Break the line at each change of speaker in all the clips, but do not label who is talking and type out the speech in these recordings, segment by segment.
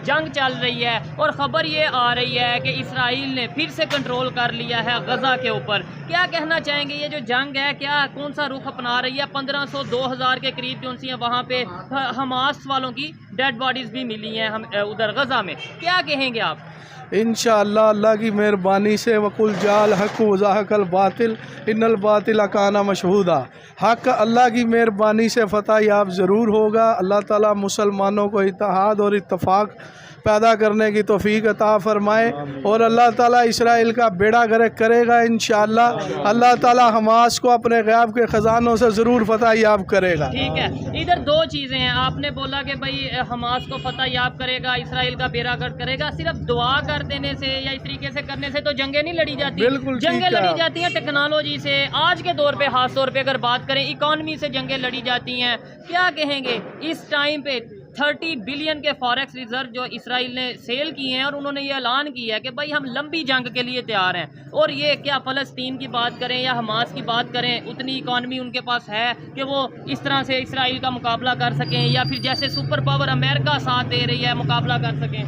جنگ چل رہی ہے اور خبر یہ آ رہی ہے کہ اسرائیل نے پھر سے کنٹرول کر لیا ہے غزہ کے اوپر. کیا کہنا چاہیں گے یہ جو جنگ ہے کیا کون سا رخ اپنا رہی ہے؟ 1500 2000 کے قریب جو سی ہیں وہاں پہ حماس والوں کی ڈیڈ باڈیز بھی ملی ہیں ادھر غزہ میں. کیا کہیں گے آپ؟
انشاءاللہ اللہ کی مہربانی سے وقل جال حق وزاحق الباطل ان الباطل کان مشہودا. حق اللہ کی مہربانی سے فتح یاب ضرور ہوگا. اللہ تعالیٰ مسلمانوں کو اتحاد اور اتفاق پیدا کرنے کی توفیق عطا فرمائے اور اللہ تعالیٰ اسرائیل کا بیڑا غرق کرے گا انشاءاللہ. اللہ تعالیٰ حماس کو اپنے غیب کے خزانوں سے ضرور فتح یاب کرے گا.
ٹھیک ہے. ادھر دو چیزیں ہیں. آپ نے بولا کہ بھائی حماس کو فتح یاب کرے گا, اسرائیل کا بیڑا غرق کرے گا. صرف دعا کر دینے سے یا اس طریقے سے کرنے سے تو جنگیں نہیں لڑی جاتی.
بالکل
جنگیں لڑی جاتی ہیں ٹیکنالوجی سے. آج کے دور پہ خاص طور پہ اگر بات کریں اکانومی سے جنگیں لڑی جاتی ہیں. کیا کہیں گے اس ٹائم پہ 30 بلین کے فاریکس ریزرو جو اسرائیل نے سیل کیے ہیں اور انہوں نے یہ اعلان کیا ہے کہ بھائی ہم لمبی جنگ کے لیے تیار ہیں. اور یہ کیا فلسطین کی بات کریں یا حماس کی بات کریں اتنی اکانومی ان کے پاس ہے کہ وہ اس طرح سے اسرائیل کا مقابلہ کر سکیں یا پھر جیسے سپر پاور امریکہ ساتھ دے رہی ہے مقابلہ کر سکیں؟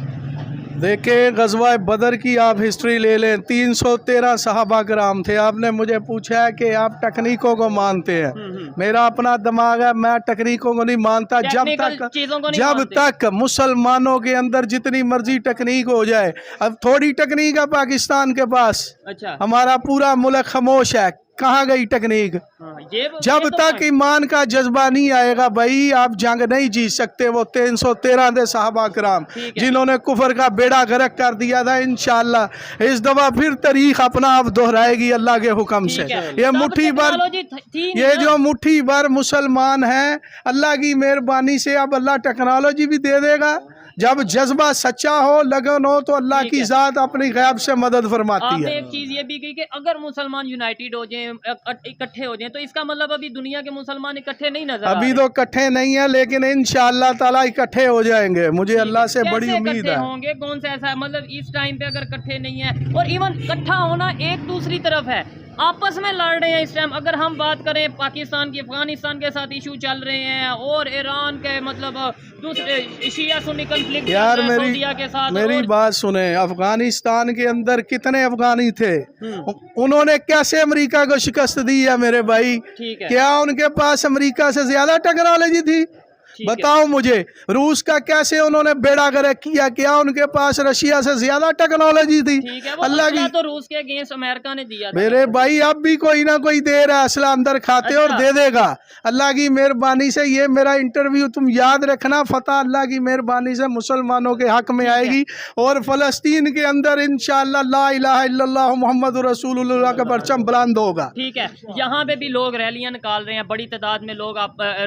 دیکھیں غزوہ بدر کی آپ ہسٹری لے لیں. 313 صحابہ کرام تھے. آپ نے مجھے پوچھا ہے کہ آپ ٹیکنیکوں کو مانتے ہیں. میرا اپنا دماغ ہے, میں ٹیکنیکوں کو نہیں مانتا. جب تک مسلمانوں کے اندر جتنی مرضی ٹیکنیک ہو جائے, اب تھوڑی ٹیکنیک ہے پاکستان کے پاس, ہمارا پورا ملک خاموش ہے. کہاں گئی ٹیکنیک؟ جب تک ایمان کا جذبہ نہیں آئے گا بھائی آپ جنگ نہیں جیت سکتے. وہ 313 تھے صحابہ کرام جنہوں نے کفر کا بیڑا غرق کر دیا تھا. انشاءاللہ اس دفعہ پھر تاریخ اپنا آپ دہرائے گی اللہ کے حکم سے. یہ جو مٹھی بھر مسلمان ہیں اللہ کی مہربانی سے اب اللہ ٹیکنالوجی بھی دے دے گا. جب جذبہ سچا ہو, لگن ہو, تو اللہ کی ذات اپنی غیب سے مدد فرماتی ہے.
ایک چیز یہ بھی کہی کہ اگر مسلمان یونائٹڈ ہو جائیں, اکٹھے ہو جائیں, تو اس کا مطلب ابھی دنیا کے مسلمان اکٹھے نہیں نظر
ابھی تو اکٹھے نہیں ہیں لیکن انشاءاللہ تعالیٰ اکٹھے ہو جائیں گے. مجھے اللہ سے بڑی امید ہے.
ہوں گے کون سا ایسا مطلب اس ٹائم پہ اگر اکٹھے نہیں ہیں اور ایون اکٹھا ہونا ایک دوسری طرف ہے, آپس میں لڑ رہے ہیں اس ٹائم. اگر ہم بات کریں پاکستان کی, افغانستان کے ساتھ ایشو چل رہے ہیں اور ایران کے مطلب دوسرے شیعہ سنی کنفلکٹ
یار
سعودیہ کے ساتھ.
میری بات سنیں, افغانستان کے اندر کتنے افغانی تھے, انہوں نے کیسے امریکہ کو شکست دی ہے میرے بھائی؟ کیا ان کے پاس امریکہ سے زیادہ ٹیکنالوجی تھی؟ بتاؤ مجھے. روس کا کیسے انہوں نے بیڑا غرق کیا, کیا ان کے پاس رشیا سے زیادہ ٹیکنالوجی تھی؟ اللہ کی
تو روس کے اگینسٹ امریکہ نے دیا
میرے بھائی, اب بھی کوئی نہ کوئی دے رہا ہے اسلحہ اندر کھاتے اور دے دے گا اللہ کی مہربانی سے. یہ میرا انٹرویو تم یاد رکھنا, فتح اللہ کی مہربانی سے مسلمانوں کے حق میں آئے گی اور فلسطین کے اندر انشاءاللہ لا الہ الا اللہ محمد رسول اللہ کا پرچم بلند ہوگا.
ٹھیک ہے. یہاں پہ بھی لوگ ریلیاں نکال رہے ہیں, بڑی تعداد میں لوگ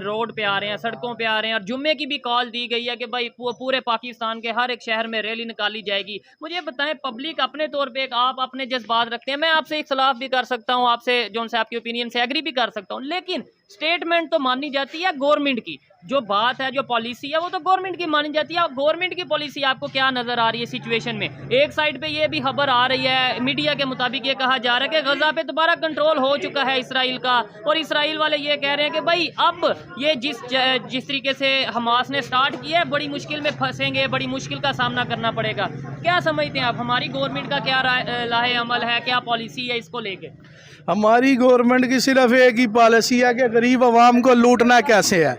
روڈ پہ آ رہے ہیں, سڑکوں پہ آ رہے ہیں, اور جمعے کی بھی کال دی گئی ہے کہ بھائی پورے پاکستان کے ہر ایک شہر میں ریلی نکالی جائے گی. مجھے بتائیں, پبلک اپنے طور پہ آپ اپنے جذبات رکھتے ہیں, میں آپ سے اختلاف بھی کر سکتا ہوں, آپ سے جو ان سے آپ کی اوپینین سے ایگری بھی کر سکتا ہوں, لیکن سٹیٹمنٹ تو مانی جاتی ہے گورنمنٹ کی. جو بات ہے, جو پالیسی ہے, وہ تو گورنمنٹ کی مانی جاتی ہے. گورنمنٹ کی پالیسی آپ کو کیا نظر آ رہی ہے سچویشن میں؟ ایک سائڈ پہ یہ بھی خبر آ رہی ہے میڈیا کے مطابق, یہ کہا جا رہا ہے کہ غزہ پہ دوبارہ کنٹرول ہو چکا ہے اسرائیل کا, اور اسرائیل والے یہ کہہ رہے ہیں کہ بھائی اب یہ جس طریقے سے حماس نے سٹارٹ کیا ہے بڑی مشکل میں پھنسیں گے, بڑی مشکل کا سامنا کرنا پڑے گا. کیا سمجھتے ہیں آپ, ہماری گورنمنٹ کا کیا لاہ عمل ہے, کیا پالیسی ہے اس کو لے کے؟
ہماری گورنمنٹ کی صرف ایک ہی پالیسی ہے کہ غریب عوام کو لوٹنا کیسے ہے.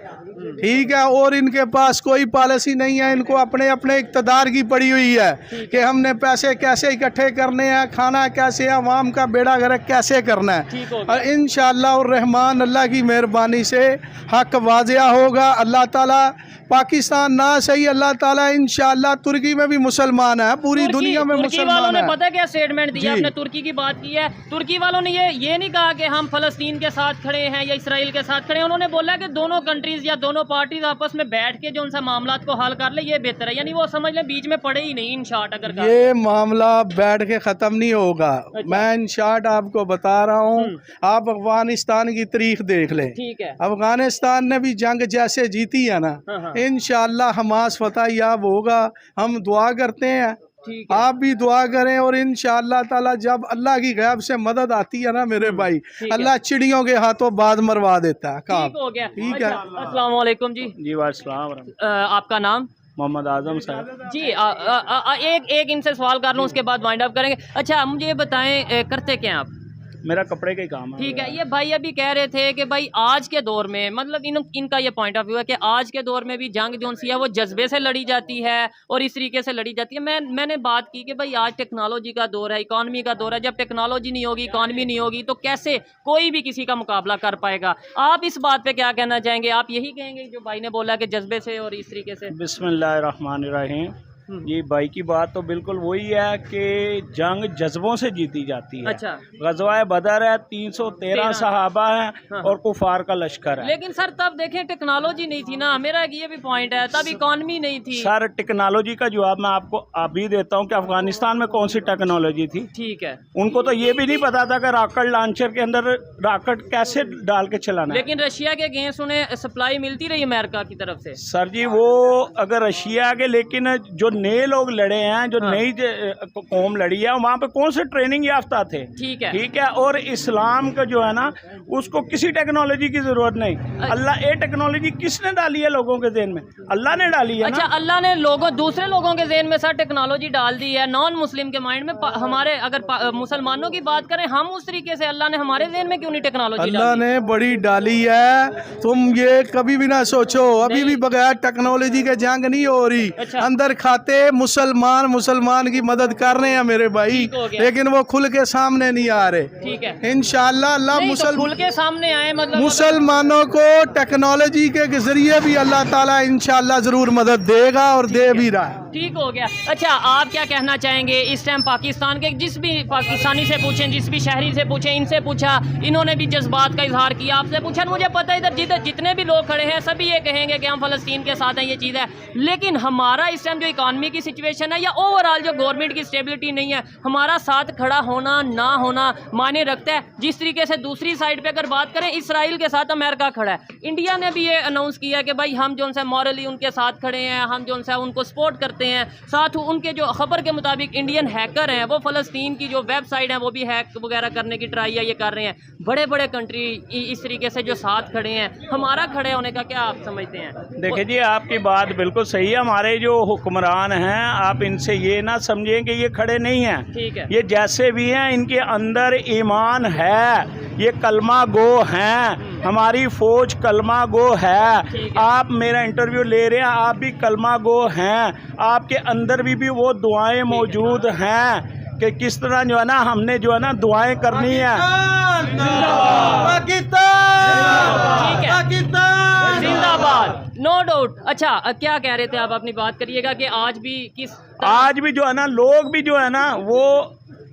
ٹھیک ہے, اور ان کے پاس کوئی پالیسی نہیں ہے. ان کو اپنے اقتدار کی پڑی ہوئی ہے کہ ہم نے پیسے کیسے اکٹھے کرنے ہیں, کھانا کیسے, عوام کا بیڑا غرق کیسے کرنا ہے. اور انشاءاللہ الرحمن اللہ کی مہربانی سے حق واضح ہوگا. اللہ تعالیٰ پاکستان نہ صحیح, اللہ تعالیٰ انشاءاللہ ترکی میں بھی مسلمان ہے, پوری دنیا میں مسلمان ہے.
پتہ کیا سٹیٹمنٹ دیا, آپ نے ترکی کی بات کی ہے, ترکی والوں نے یہ نہیں کہا کہ ہم فلسطین کے ساتھ کھڑے ہیں یا اسرائیل کے ساتھ کھڑے ہیں. انہوں نے بولا کہ دونوں کنٹریز یا دونوں پارٹیز آپس میں بیٹھ کے جو ان سے معاملات کو حل کر لے, یہ بہتر ہے. یعنی وہ سمجھ لیں بیچ میں پڑے ہی نہیں. ان شارٹ اگر
یہ معاملہ بیٹھ کے ختم نہیں ہوگا. میں ان شارٹ آپ کو بتا رہا ہوں, آپ افغانستان کی تاریخ دیکھ لیں. افغانستان نے بھی جنگ جیسے جیتی ہے نا, انشاءاللہ حماس فتح یاب ہوگا. ہم دعا کرتے ہیں, آپ بھی دعا کریں, اور انشاءاللہ تعالی جب اللہ کی غیب سے مدد آتی ہے نا میرے بھائی, اللہ چڑیوں کے ہاتھوں باز مروا دیتا ہے.
ٹھیک ہو گیا. ٹھیک ہے. السلام علیکم جی.
جی وعلیکم السلام.
آپ کا نام؟
मोहम्मद आजम साहब।
जी एक इनसे सवाल कर लूँ, उसके बाद वाइंड अप करेंगे। अच्छा मुझे ये बताएं, करते क्या हैं आप?
मेरा कपड़े का ही काम है।
ठीक है, ये भाई अभी कह रहे थे कि भाई आज के दौर में, मतलब इनका ये पॉइंट ऑफ व्यू है कि आज के दौर में भी जंग जो सी है वो जज्बे से लड़ी जाती है और इस तरीके से लड़ी जाती है। मैंने बात की कि भाई आज टेक्नोलॉजी का दौर है, इकॉनमी का दौर है। जब टेक्नोलॉजी नहीं होगी, इकॉनमी नहीं होगी, तो कैसे कोई भी किसी का मुकाबला कर पाएगा? आप इस बात पे क्या कहना चाहेंगे? आप यही कहेंगे जो भाई ने बोला कि जज्बे से और इस तरीके से?
बिस्मिल्लाहिर्रहमानिर्रहीम। ये भाई की बात तो बिल्कुल वही है कि जंग जज्बों से जीती जाती है।
अच्छा,
गज़वाए बदर है, 313 सहाबा हैं।
हाँ।
और कुफार का लश्कर है।
लेकिन सर तब देखें टेक्नोलॉजी नहीं थी ना, मेरा ये भी पॉइंट है, तब इकॉनमी नहीं थी।
सर टेक्नोलॉजी का जवाब मैं आपको अभी देता हूँ कि अफगानिस्तान में कौन सी टेक्नोलॉजी थी।
ठीक है,
उनको तो ये भी नहीं पता था कि रॉकेट लॉन्चर के अंदर रॉकेट कैसे डाल के चलाना है।
लेकिन रशिया के अगेंस्ट उन्हें सप्लाई मिलती रही अमेरिका की तरफ से।
सर जी वो अगर रशिया के, लेकिन जो नए लोग लड़े हैं, जो नई कौम लड़ी है, वहाँ पे कौन से ट्रेनिंग याफ्ता थे।
ठीक है,
ठीक है। और इस्लाम का जो है ना, उसको किसी टेक्नोलॉजी की जरूरत नहीं। अल्लाह ये टेक्नोलॉजी किसने डाली है लोगों के ज़हन में? अल्लाह ने डाली है।
अच्छा, अल्लाह ने दूसरे लोगों के ज़हन में सर टेक्नोलॉजी डाल दी है, नॉन मुस्लिम के माइंड में। हमारे अगर मुसलमानों की बात करें, हम उस तरीके से, अल्लाह ने हमारे ज़हन में क्यों नहीं टेक्नोलॉजी?
अल्लाह ने बड़ी डाली है, तुम ये कभी भी ना सोचो अभी भी बगैर टेक्नोलॉजी के जंग नहीं हो रही।
अच्छा।
अंदर खाते मुसलमान की मदद कर रहे हैं मेरे भाई, लेकिन वो खुल के सामने नहीं आ रहे।
ठीक है,
इंशाअल्लाह अल्लाह
खुल के सामने आए, मतलब
मुसलमानों को टेक्नोलॉजी के जरिए भी अल्लाह ताला इंशाअल्लाह जरूर मदद देगा और दे भी रहा है।
ठीक हो गया। अच्छा आप क्या कहना चाहेंगे इस टाइम पाकिस्तान के? जिस भी पाकिस्तानी से पूछें, जिस भी शहरी से पूछें, इनसे पूछा, इन्होंने भी जज्बात का इजहार किया। आपसे पूछा, मुझे पता है इधर जितने भी लोग खड़े हैं सभी ये कहेंगे कि हम फ़लस्तीन के साथ हैं, ये चीज़ है। लेकिन हमारा इस टाइम जो इकॉनमी की सिचुएशन है या ओवरऑल जो गवर्नमेंट की स्टेबिलिटी नहीं है, हमारा साथ खड़ा होना ना होना मायने रखता है। जिस तरीके से दूसरी साइड पे अगर बात करें, इसराइल के साथ अमेरिका खड़ा है। इंडिया ने भी ये अनाउंस किया कि भाई हम जो है मॉरली उनके साथ खड़े हैं, हम जो है उनको सपोर्ट करते हैं। साथ उनके जो खबर के मुताबिक इंडियन हैकर हैं वो फ़लस्तीन की जो वेबसाइट है वो भी हैक वगैरह करने की ट्राई है, ये कर रहे हैं। बड़े बड़े कंट्री इस तरीके से जो साथ खड़े हैं, हमारा खड़े होने का क्या आप समझते हैं?
देखिए जी आपकी बात बिल्कुल सही है। हमारे जो हुक्मरान हैं, आप इनसे ये ना समझें कि ये खड़े नहीं हैं।
ठीक है,
ये जैसे भी हैं, इनके अंदर ईमान है, ये कलमा गो हैं। हमारी फौज कलमा गो है। आप मेरा इंटरव्यू ले रहे हैं, आप भी कलमा गो हैं। आपके अंदर भी वो दुआएं मौजूद हैं कि किस तरह जो है ना, हमने जो है ना दुआएं करनी है।
पाकिस्तान जिंदाबाद, नो डाउट। अच्छा क्या कह रहे थे आप? अपनी बात करिएगा कि आज भी जो है ना, लोग भी जो है ना वो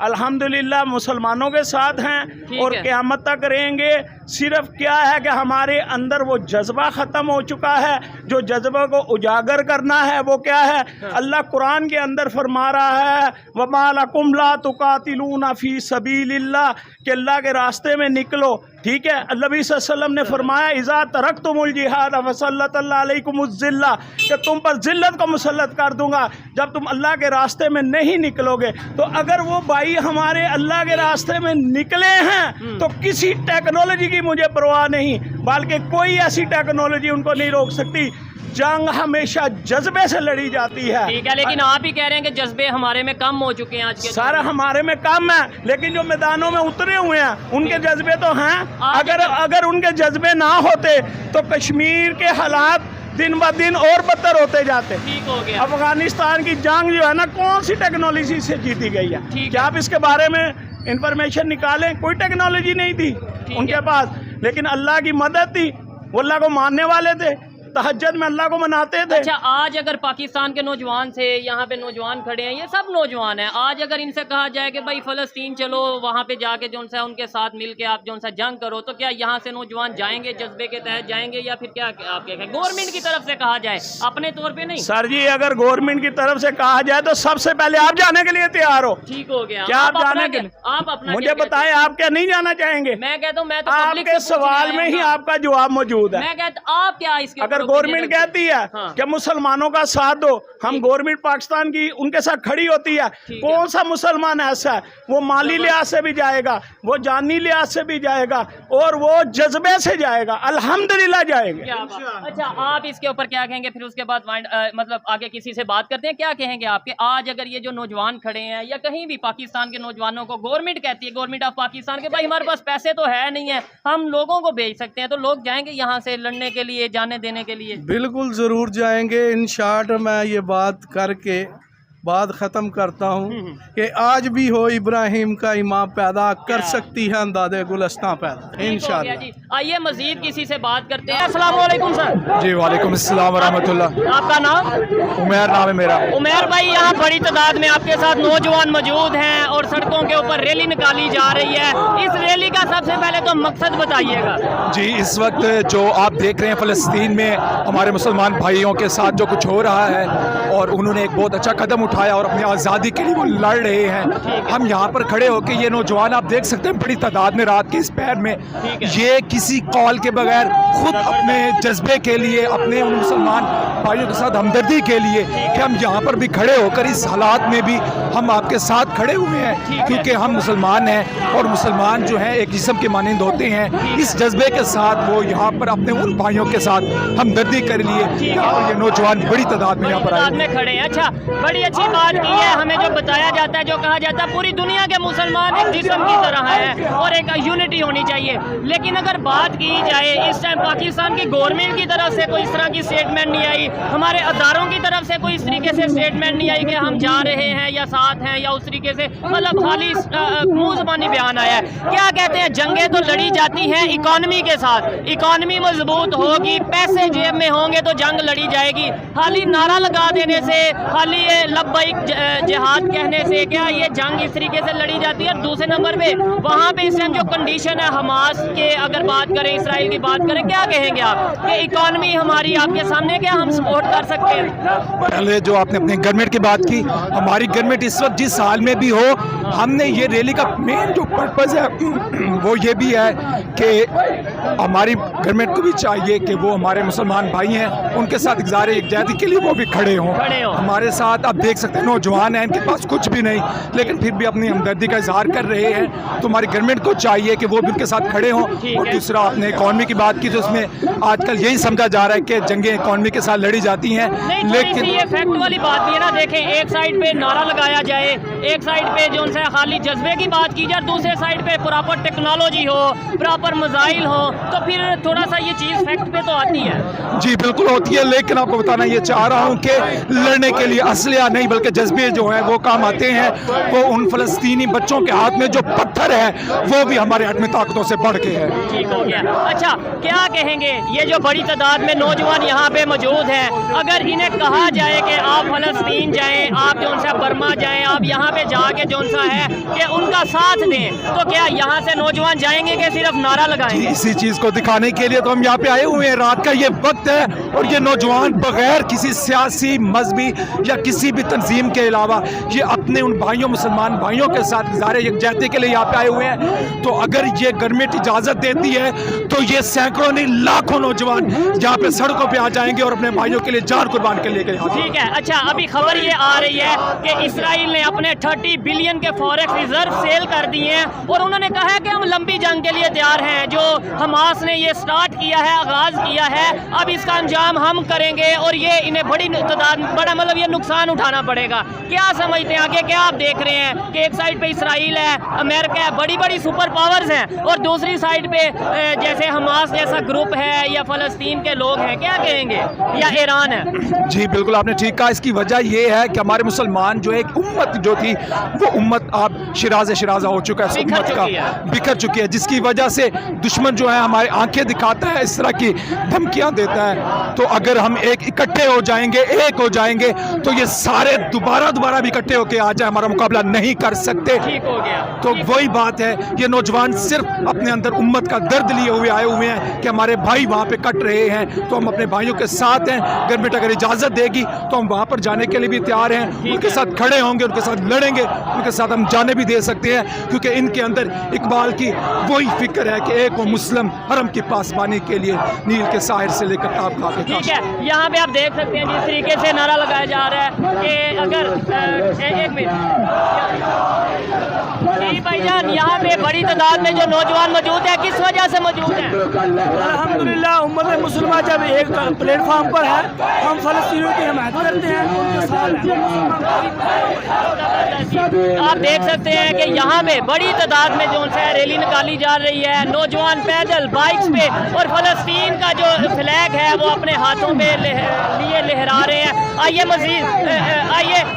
अल्हम्दुलिल्लाह मुसलमानों के साथ हैं और क़यामत तक रहेंगे। सिर्फ क्या है कि हमारे अंदर वो जज्बा ख़त्म हो चुका है। जो जज्बा को उजागर करना है वो क्या है? अल्लाह कुरान के अंदर फरमा रहा है, वमा लकुम ला तुकातिलूना फी सबीलिल्लाह, कि अल्लाह के रास्ते में निकलो। ठीक है, नबी सल्लल्लाहु अलैहि वसल्लम ने फरमाया, इज़ा तरक्तुमुल जिहाद फसल्लतल्लाहु अलैकुमुज़ ज़िल्ला, कि तुम पर ज़िल्लत को मुसल्लत कर दूंगा जब तुम अल्लाह के रास्ते में नहीं निकलोगे। तो अगर वो भाई हमारे अल्लाह के रास्ते में निकले हैं तो किसी टेक्नोलॉजी की मुझे परवाह नहीं, बल्कि कोई ऐसी टेक्नोलॉजी उनको नहीं रोक सकती। जंग हमेशा जज्बे से लड़ी जाती है। ठीक है, लेकिन आप ही कह रहे हैं कि जज्बे हमारे में कम हो चुके हैं आज के।
सर हमारे में कम है, लेकिन जो मैदानों में उतरे हुए हैं उनके जज्बे तो हैं। अगर उनके जज्बे ना होते तो कश्मीर के हालात दिन ब दिन और बदतर होते जाते।
ठीक हो गया।
अफगानिस्तान की जंग जो है ना, कौन सी टेक्नोलॉजी से जीती गई है? क्या आप इसके बारे में इंफॉर्मेशन निकालें? कोई टेक्नोलॉजी नहीं थी उनके पास, लेकिन अल्लाह की मदद थी। वो अल्लाह को मानने वाले थे, तहज्जुद में अल्लाह को मनाते थे।
अच्छा आज अगर पाकिस्तान के नौजवान से, यहाँ पे नौजवान खड़े हैं, ये सब नौजवान हैं, आज अगर इनसे कहा जाए कि भाई फ़लस्तीन चलो, वहाँ पे जाके जो है उनके साथ मिल के आप जो है जंग करो, तो क्या यहाँ से नौजवान जाएंगे? जज्बे के तहत जाएंगे या फिर क्या आप क्या कहें? गवर्नमेंट की तरफ से कहा जाए, अपने तौर पे नहीं।
सर जी अगर गवर्नमेंट की तरफ से कहा जाए तो सबसे पहले आप जाने के लिए तैयार हो।
ठीक हो गया।
क्या आप जाने के लिए?
आप अपना
मुझे बताएं, आप क्या नहीं जाना चाहेंगे?
मैं कहता हूँ, मैं तो
आपके सवाल में ही आपका जवाब मौजूद है।
मैं कहता आप क्या इसके
अगर अगर गवर्नमेंट कहती है
हाँ।
कि मुसलमानों का साथ दो, हम गवर्नमेंट पाकिस्तान की उनके साथ खड़ी होती है। कौन सा मुसलमान ऐसा है, वो माली लिहाज से भी जाएगा, वो जानी लिहाज से भी जाएगा और वो जज्बे से जाएगा, अल्हम्दुलिल्लाह जाएंगे।
अच्छा, आप इसके ऊपर क्या कहेंगे? फिर उसके बाद मतलब आगे किसी से बात करते हैं, क्या कहेंगे आपके? आज अगर ये जो नौजवान खड़े हैं या कहीं भी पाकिस्तान के नौजवानों को गवर्नमेंट कहती है, गवर्नमेंट ऑफ पाकिस्तान के भाई हमारे पास पैसे तो है नहीं है, हम लोगों को भेज सकते हैं, तो लोग जाएंगे यहाँ से लड़ने के लिए, जाने देने के लिए?
बिल्कुल ज़रूर जाएंगे। इन शॉर्ट मैं ये बात करके बात ख़त्म करता हूँ कि आज भी हो इब्राहिम का इमाम पैदा कर सकती है अंदाज़े गुलस्तां पैदा इंशाअल्लाह।
जी, आइए मजीद किसी से बात करते हैं। अस्सलाम वालेकुम सर।
जी वालेकुम अस्सलाम वरहमतुल्लाह।
आपका नाम?
उमैर नाम है मेरा।
उमैर भाई, यहाँ बड़ी तादाद में आपके साथ नौजवान मौजूद हैं और सड़कों के ऊपर रैली निकाली जा रही है। इस रैली का सबसे पहले तो मकसद बताइएगा।
जी, इस वक्त जो आप देख रहे हैं फ़लस्तीन में हमारे मुसलमान भाइयों के साथ जो कुछ हो रहा है, और उन्होंने एक बहुत अच्छा कदम उठाया और अपनी आज़ादी के लिए वो लड़ रहे हैं। हम यहाँ पर खड़े होकर ये नौजवान आप देख सकते हैं बड़ी तादाद में रात के इस पहर में, ये किसी कॉल के बगैर खुद अपने जज्बे के लिए, अपने उन मुसलमान भाइयों के साथ हमदर्दी के लिए कि हम यहाँ पर भी खड़े होकर इस हालात में भी हम आपके साथ खड़े हुए हैं, क्योंकि हम मुसलमान हैं और मुसलमान जो हैं एक जिस्म के मानंद होते हैं। इस जज्बे के साथ वो यहाँ पर अपने उन भाइयों के साथ हमदर्दी कर लिए और ये नौजवान बड़ी तादाद में यहाँ पर आए
में खड़े हैं। अच्छा, बड़ी अच्छी बात की है। हमें जो बताया जाता है, जो कहा जाता है, पूरी दुनिया के मुसलमान एक जिस्म की तरह है और एक यूनिटी होनी चाहिए। लेकिन अगर बात की जाए, इस टाइम पाकिस्तान की गवर्नमेंट की तरफ से कोई इस तरह की स्टेटमेंट नहीं आई, हमारे अदारों की तरफ से कोई इस तरीके से स्टेटमेंट नहीं आई कि हम जा रहे हैं या साथ हैं या उस तरीके से, मतलब खाली मुंह ज़बानी बयान आया है। क्या कहते हैं, जंगें तो लड़ी जाती हैं इकॉनमी के साथ, इकॉनमी मजबूत होगी, पैसे जेब में होंगे तो जंग लड़ी जाएगी। खाली नारा लगा देने से, खाली ये लब्बैक जिहाद कहने से क्या ये जंग इस तरीके से लड़ी जाती है? दूसरे नंबर पे वहाँ पे इस टाइम जो कंडीशन है हमास के, अगर बात करें, इसराइल की बात करें, क्या कहेंगे आप कि इकॉनमी हमारी आपके सामने, क्या हम सपोर्ट कर सकते हैं?
पहले जो आपने अपने गवर्नमेंट की बात की, हमारी गवर्नमेंट इस वक्त जिस हाल में भी हो, हमने ये रैली का मेन जो पर्पज़ है वो ये भी है कि हमारी गवर्नमेंट को भी चाहिए कि वो हमारे मुसलमान भाई हैं, उनके साथ इज़हार यकजहती के लिए वो भी खड़े हों हमारे साथ। आप देख सकते हैं नौजवान हैं, इनके पास कुछ भी नहीं, लेकिन फिर भी अपनी हमदर्दी का इजहार कर रहे हैं। तो हमारी गवर्नमेंट को चाहिए कि वो भी उनके साथ खड़े हों। और दूसरा, आपने इकॉनमी की बात की, तो उसमें आजकल यही समझा जा रहा है कि जंगें इकॉनमी के साथ लड़ी जाती हैं, लेकिन
ये फैक्ट वाली बात भी है ना। देखें, एक साइड पे नारा लगाया जाए, एक साइड पे जो उनसे खाली जज्बे की बात की जाए, दूसरे साइड पे प्रॉपर टेक्नोलॉजी हो, प्रॉपर मजाइल हो, तो फिर थोड़ा सा ये चीज़ फैक्ट पे तो आती है।
जी बिल्कुल होती है, लेकिन आपको बताना ये चाह रहा हूँ कि लड़ने के लिए असलिया नहीं बल्कि जज्बे जो हैं वो काम आते हैं। वो उन फ़लस्तीनी बच्चों के हाथ में जो पत्थर है वो भी हमारे हाथ में ताकतों से बढ़ के है।
ठीक हो गया। अच्छा, क्या कहेंगे, ये जो बड़ी तादाद में नौजवान यहाँ पे मौजूद हैं, अगर इन्हें कहा जाए कि आप फ़लस्तीन जाएं, आप जो उनसे बर्मा जाएं, आप यहाँ पे जाके जो उनसा है कि उनका साथ दें, तो क्या यहाँ से नौजवान जाएंगे कि सिर्फ नारा लगाएंगे?
इसी चीज़ को दिखाने के लिए तो हम यहाँ पे आए हुए हैं। रात का ये वक्त है और ये नौजवान बगैर किसी सियासी, मजहबी या किसी भी तंजीम के अलावा ये अपने उन भाइयों, मुसलमान भाइयों के साथ इज़हार यकजहती के लिए यहाँ पे आए हुए हैं। तो अगर ये गवर्नमेंट इजाज़त देती है तो ये सैकड़ों नहीं लाखों नौजवान यहाँ पे सड़कों पे आ जाएंगे और अपने भाइयों के लिए जान कुर्बान कर लेके।
ठीक है। अच्छा, अभी खबर ये आ रही है कि इसराइल ने अपने 30 बिलियन के फॉरेक्स रिजर्व सेल कर दिए हैं और उन्होंने कहा है कि हम लंबी जंग के लिए तैयार हैं। जो हमास ने ये स्टार्ट किया है, आगाज किया है, अब इसका अंजाम हम करेंगे और ये इन्हें बड़ी तादाद, बड़ा मतलब ये नुकसान उठाना पड़ेगा। क्या समझते हैं आगे? क्या आप देख रहे हैं कि एक साइड पे इसराइल है, अमेरिका है, बड़ी बड़ी सुपर पावर्स हैं, और दूसरी साइड पे जैसे हमास जैसा ग्रुप है या फ़लस्तीन के लोग हैं, क्या कहेंगे, या ईरान है?
जी बिल्कुल आपने ठीक कहा। इसकी वजह ये है कि हमारे मुसलमान जो एक उम्मत जो थी वो उम्मत आप शिराजा हो चुका है, उम्मत का बिखर चुकी है, जिसकी वजह से दुश्मन जो है हमारी आंखें दिखाता है, इस तरह की धमकियां देता है। तो अगर हम एक इकट्ठे हो जाएंगे, एक हो जाएंगे, तो ये सारे दोबारा भी इकट्ठे होके आ जाए, हमारा मुकाबला नहीं कर सकते।
ठीक हो गया।
तो वही बात है, ये नौजवान सिर्फ अपने अंदर उम्मत का दर्द लिए हुए आए हुए हैं कि हमारे भाई वहाँ पे कट रहे हैं, तो हम अपने भाइयों के साथ हैं गवर्नमेंट अगर इजाज़त देगी तो हम वहाँ पर जाने के लिए भी तैयार हैं, उनके साथ खड़े होंगे, उनके साथ लड़ेंगे, उनके साथ हम जाने भी दे सकते हैं, क्योंकि इनके अंदर इकबाल की वही फिक्र है कि एक वो मुस्लिम हरम की पासबानी के लिए नील के साहिर से लेकर ताब खाके।
ठीक है, यहाँ पे आप देख सकते हैं जिस तरीके से नारा लगाया जा रहा है कि अगर एक मिनट जी भाईजान, यहाँ पे बड़ी तादाद में जो नौजवान मौजूद है, किस वजह से मौजूद है?
अल्हम्दुलिल्लाह उम्मत मुसलमान जब एक प्लेटफॉर्म पर है, हम फलस्तीनियों की हिमायत करते हैं, उनके साथ
आप देख सकते हैं कि यहाँ पे बड़ी तादाद में जो है रैली निकाली जा रही है, नौजवान पैदल बाइक्स पे, और फलस्तीन का जो फ्लैग है वो अपने हाथों में लिए लहरा रहे हैं। आइए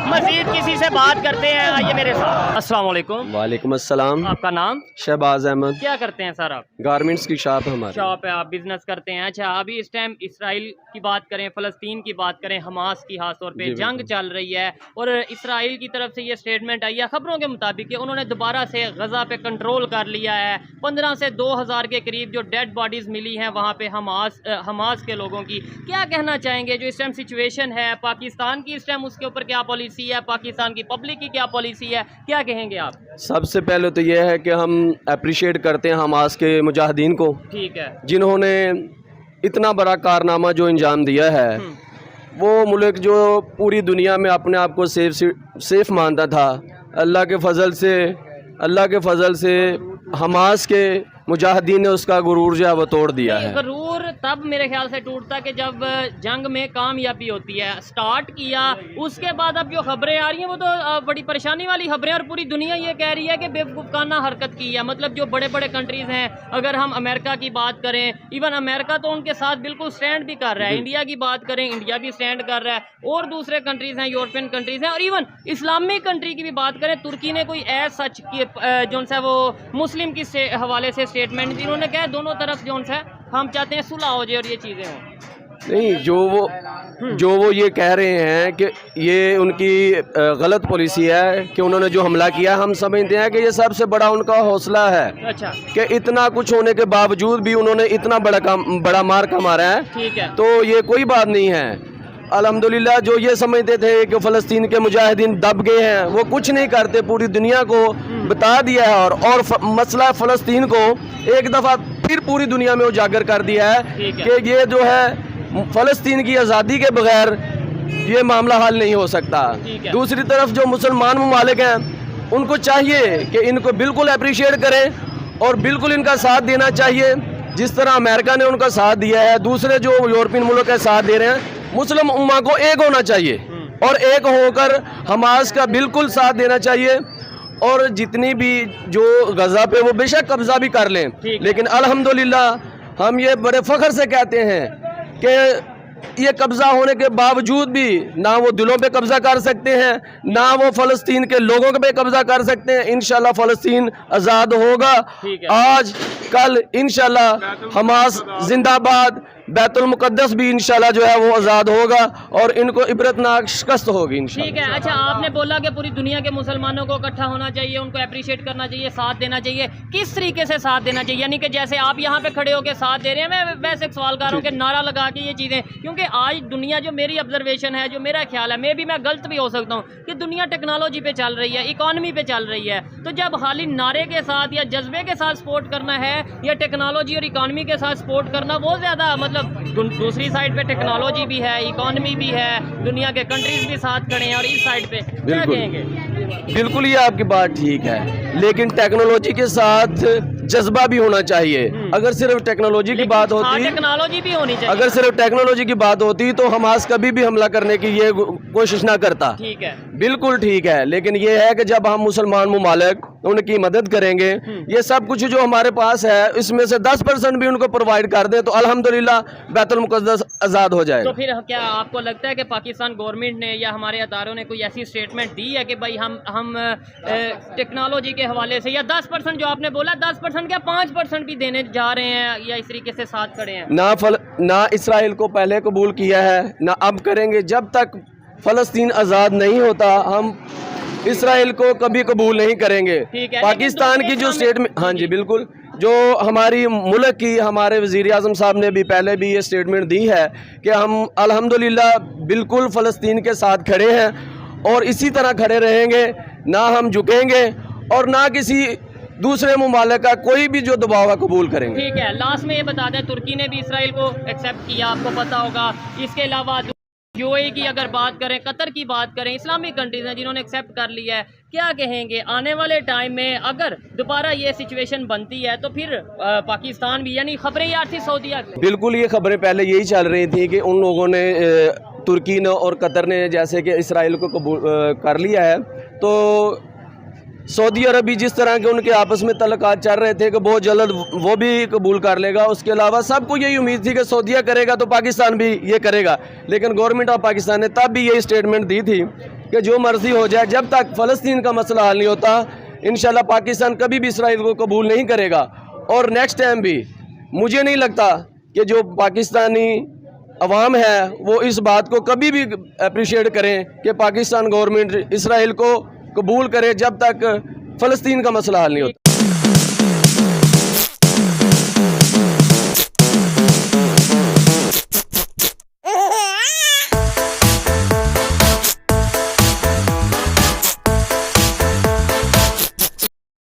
मजीद किसी से बात करते हैं, आइए मेरे साथ। अस्सलाम वालेकुम।
वालेकुम अस्सलाम।
आपका नाम?
शहबाज अहमद।
क्या करते हैं सर आप?
गारमेंट्स की शॉप है हमारी।
शॉप है, आप बिजनेस करते हैं। अच्छा, अभी इस टाइम इसराइल की बात करें, फ़लस्तीन की बात करें, हमास की खास तौर पे जंग चल रही है, और इसराइल की तरफ से ये स्टेटमेंट आई है खबरों के मुताबिक कि उन्होंने दोबारा से गज़ा पे कंट्रोल कर लिया है। 15 से 2000 के करीब जो डेड बॉडीज़ मिली हैं वहाँ पे हमास के लोगों की। क्या कहना चाहेंगे जो इस टाइम सिचुएशन है पाकिस्तान की, इस टाइम उसके ऊपर क्या पॉलिसी है, पाकिस्तान की पब्लिक की क्या पॉलिसी है, क्या कहेंगे आप?
सबसे पहले तो ये है कि हम अप्रिशिएट करते हैं हमास के मुजाहिदीन को,
ठीक है,
जिन्होंने इतना बड़ा कारनामा जो अंजाम दिया है। वो मुल्क जो पूरी दुनिया में अपने आप को सेफ मानता था, अल्लाह के फ़ज़ल से हमास के मुजाहिदीन ने उसका गुरूर जो है वो तोड़ दिया है।
गुरूर तब मेरे ख्याल से टूटता कि जब जंग में कामयाबी होती है। स्टार्ट किया, उसके बाद अब जो खबरें आ रही हैं वो तो बड़ी परेशानी वाली खबरें, और पूरी दुनिया ये कह रही है कि बेवकूफ़ाना हरकत की है। मतलब जो बड़े बड़े कंट्रीज़ हैं, अगर हम अमेरिका की बात करें, इवन अमेरिका तो उनके साथ बिल्कुल स्टैंड भी कर रहा है। इंडिया की बात करें, इंडिया भी स्टैंड कर रहा है, और दूसरे कंट्रीज़ हैं, यूरोपियन कंट्रीज़ हैं, और इवन इस्लामिक कंट्री की भी बात करें, तुर्की ने कोई सच जो सा वो मुस्लिम के हवाले से स्टेटमेंट जिन्होंने कहा दोनों तरफ जो है हम चाहते हैं सुलह हो जाए और ये चीज़ें हों।
नहीं, जो वो ये कह रहे हैं कि ये उनकी गलत पॉलिसी है कि उन्होंने जो हमला किया, हम समझते हैं कि ये सबसे बड़ा उनका हौसला है।
अच्छा, कि
इतना कुछ होने के बावजूद भी उन्होंने इतना बड़ा मार का मारा है।
ठीक है,
तो ये कोई बात नहीं है। अल्हम्दुलिल्लाह जो ये समझते थे कि फ़लस्तीन के मुजाहिदीन दब गए हैं, वो कुछ नहीं करते, पूरी दुनिया को बता दिया है, और मसला फ़लस्तीन को एक दफ़ा फिर पूरी दुनिया में उजागर कर दिया है कि ये जो है फ़लस्तीन की आज़ादी के बगैर ये मामला हल नहीं हो सकता। दूसरी तरफ जो मुसलमान ममालिक हैं, उनको चाहिए कि इनको बिल्कुल अप्रिशिएट करें और बिल्कुल इनका साथ देना चाहिए, जिस तरह अमेरिका ने उनका साथ दिया है, दूसरे जो यूरोपियन मुल्क का साथ दे रहे हैं। मुस्लिम उम्मा को एक होना चाहिए और एक होकर हमास का बिल्कुल साथ देना चाहिए, और जितनी भी जो गज़ा पे वो बेशक कब्ज़ा भी कर लें, लेकिन अल्हम्दुलिल्लाह हम ये बड़े फ़ख्र से कहते हैं कि ये कब्ज़ा होने के बावजूद भी ना वो दिलों पे कब्ज़ा कर सकते हैं, ना वो फ़लस्तीन के लोगों पे कब्ज़ा कर सकते हैं। इंशाल्लाह फ़लस्तीन आज़ाद होगा, आज कल इंशाल्लाह हमास जिंदाबाद, बैतुल मुक़द्दस भी इंशाल्लाह जो है वो आज़ाद होगा, और इनको इबरतनाक शिकस्त होगी इंशाल्लाह।
ठीक है। अच्छा, आपने बोला कि पूरी दुनिया के मुसलमानों को इकट्ठा होना चाहिए, उनको अप्रिशिएट करना चाहिए, साथ देना चाहिए। किस तरीके से साथ देना चाहिए? यानी कि जैसे आप यहाँ पे खड़े होकर साथ दे रहे हैं, मैं वैसे एक सवाल कर रहा हूँ कि नारा लगा के ये चीज़ें, क्योंकि आज दुनिया जो मेरी ऑब्जर्वेशन है, जो मेरा ख्याल है, मैं गलत भी हो सकता हूँ, कि दुनिया टेक्नोलॉजी पे चल रही है, इकॉनमी पे चल रही है। तो जब खाली नारे के साथ या जज्बे के साथ सपोर्ट करना है, या टेक्नोलॉजी और इकॉनमी के साथ सपोर्ट करना, वो ज़्यादा मतलब दूसरी साइड पे टेक्नोलॉजी भी है, इकॉनमी भी है, दुनिया के कंट्रीज भी साथ खड़े हैं, और इस साइड पे क्या कहेंगे?
बिल्कुल ये आपकी बात ठीक है, लेकिन टेक्नोलॉजी के साथ जज्बा भी होना चाहिए। अगर सिर्फ टेक्नोलॉजी की बात होती,
टेक्नोलॉजी भी होनी चाहिए।
अगर सिर्फ टेक्नोलॉजी की बात होती तो हमास कभी भी हमला करने की ये कोशिश ना करता।
ठीक है,
बिल्कुल ठीक है, लेकिन ये है कि जब हम मुसलमान मुमालिक उनकी मदद करेंगे, ये सब कुछ जो हमारे पास है इसमें से 10% भी उनको प्रोवाइड कर दें तो अल्हम्दुलिल्लाह बैतुल मुक़द्दस आज़ाद हो जाए।
तो फिर क्या आपको लगता है कि पाकिस्तान गवर्नमेंट ने या हमारे अदारों ने कोई ऐसी स्टेटमेंट दी है कि भाई हम टेक्नोलॉजी के हवाले से, या 10% जो आपने बोला 10% क्या 5% भी देने जा रहे हैं, या इस तरीके से साथ खड़े हैं?
ना इसराइल को पहले कबूल किया है, ना अब करेंगे। जब तक फ़लस्तीन आज़ाद नहीं होता हम इसराइल को कभी कबूल नहीं करेंगे। पाकिस्तान की जो स्टेटमेंट, हाँ जी बिल्कुल, جو ہماری ملک کی ہمارے وزیر اعظم صاحب نے بھی پہلے بھی یہ سٹیٹمنٹ دی ہے کہ ہم الحمدللہ بالکل فلسطین کے ساتھ کھڑے ہیں اور اسی طرح کھڑے رہیں گے، نہ ہم جھکیں گے اور نہ کسی دوسرے ممالک کا کوئی بھی جو دباؤ ہے قبول کریں گے۔
ٹھیک ہے، لاسٹ میں یہ بتا دیں ترکی نے بھی اسرائیل کو ایکسیپٹ کیا، آپ کو پتہ ہوگا۔ اس کے علاوہ یو اے کی اگر بات کریں، قطر کی بات کریں، اسلامی کنٹریز ہیں جنہوں نے ایکسیپٹ کر لیا ہے، کیا کہیں گے آنے والے ٹائم میں اگر دوبارہ یہ سچویشن بنتی ہے تو پھر پاکستان بھی، یعنی خبریں یہ تھی سعودیہ کی؟
بالکل یہ خبریں پہلے یہی چل رہی تھیں کہ ان لوگوں نے ترکی نے اور قطر نے جیسے کہ اسرائیل کو قبول کر لیا ہے، تو سعودی عربی جس طرح کے ان کے آپس میں تعلقات چل رہے تھے کہ بہت جلد وہ بھی قبول کر لے گا۔ اس کے علاوہ سب کو یہی امید تھی کہ سعودیہ کرے گا تو پاکستان بھی یہ کرے گا، لیکن گورنمنٹ آف پاکستان نے تب بھی یہی سٹیٹمنٹ دی تھی کہ جو مرضی ہو جائے، جب تک فلسطین کا مسئلہ حل نہیں ہوتا انشاءاللہ پاکستان کبھی بھی اسرائیل کو قبول نہیں کرے گا۔ اور نیکسٹ ٹائم بھی مجھے نہیں لگتا کہ جو پاکستانی عوام ہے وہ اس بات کو کبھی بھی اپریشیٹ کریں کہ پاکستان گورنمنٹ اسرائیل کو قبول کرے جب تک فلسطین کا مسئلہ حل نہیں ہوتا۔